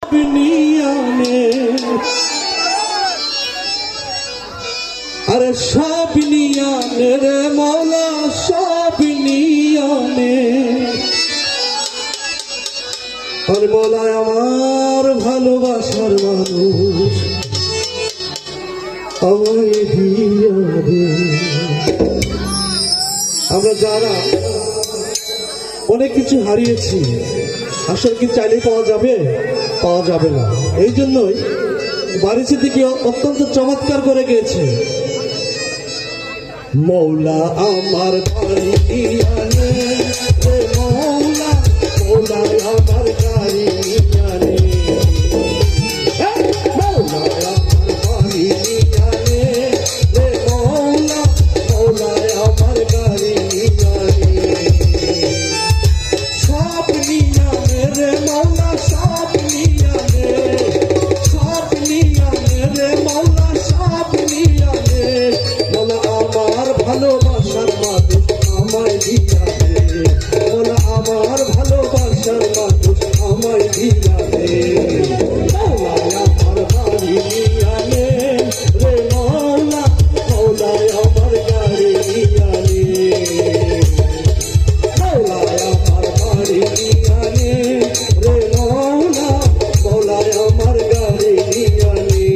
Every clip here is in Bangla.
সব নিয়ানে, আরে সব নিয়ানে রে মৌলা সব নিয়ানে। আর মৌলায় আমার ভালোবাসার মানুষ আমায় দিয়া দে। আমরা যারা অনেক কিছু হারিয়েছি আসলে কি চাইলে পাওয়া যাবে? পাওয়া যাবে না। এই জন্যই বাড়িতে দিকে অত্যন্ত চমৎকার করে গিয়েছে, মৌলা আমার বাড়ি আনে রে মৌলা, মৌলা আমার গাড়ি আনে, মৌলা আমার বাড়ি আনে রে মৌলা, মৌলা আমার গাড়ি আনে। সব নিয়ানে রে মৌলা সব নিয়ানে, সব নিয়ানে রে মৌলা সব নিয়ানে। মৌলা আমার ভালোবাসার মানুষ আমায় দিয়া দে, মৌলা আমার ভালোবাসার মানুষ আমায় দিয়া দে। মৌলা আমার বাড়ি আনে রে মৌলা, মৌলা আমার গাড়ি আনে, মৌলা আমার বাড়ি আনে রে মৌলা, মৌলা আমার গাড়ি আনে।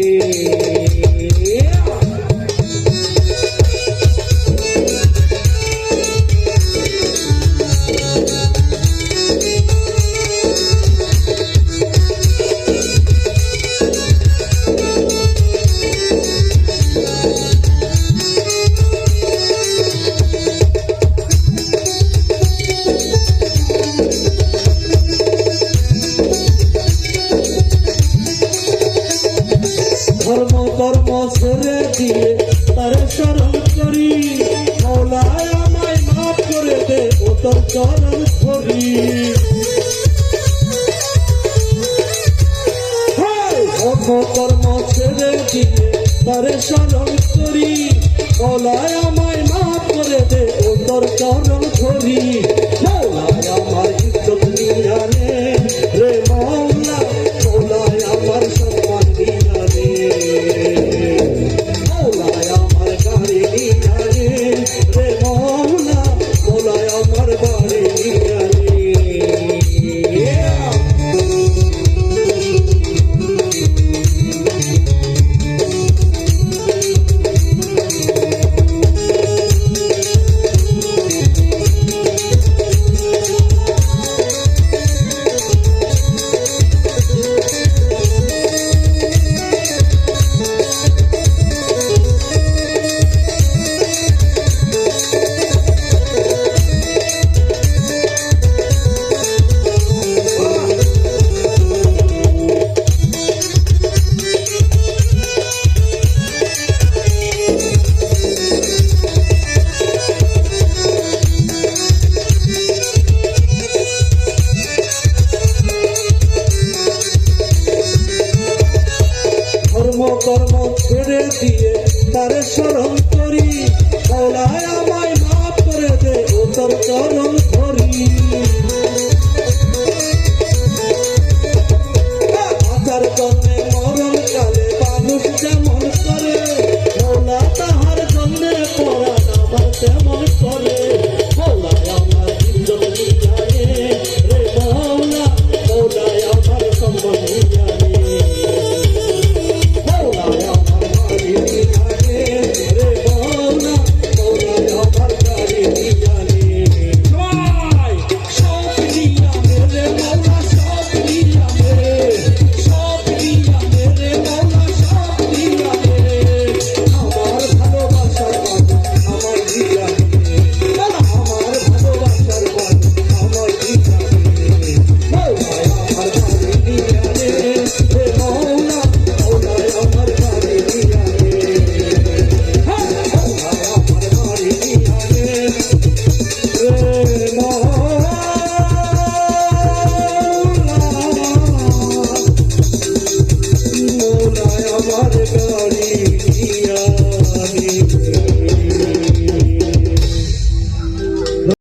ধর্ম কর্ম ছেড়ে দিয়ে তার শরণ করি, মৌলায় আমায় মাফ করে দে ও তোর চরণ ধরি। ধর্ম কর্ম ছেড়ে দিয়ে তার শরণ করি, মৌলায় আমায় মাফ করে দে ও তোর চরণ ধরি। মৌলায় আমার ইজ্জত নিয়া নে রে মৌলা, মৌলায় আমার সম্মান নিয়া নে, মৌলায় আমার গাড়ি নিয়া নে রে মৌলা, মৌলায় আমার বাড়ি নিয়া নে। কর্ম ছেড়ে দিয়ে তার শরণ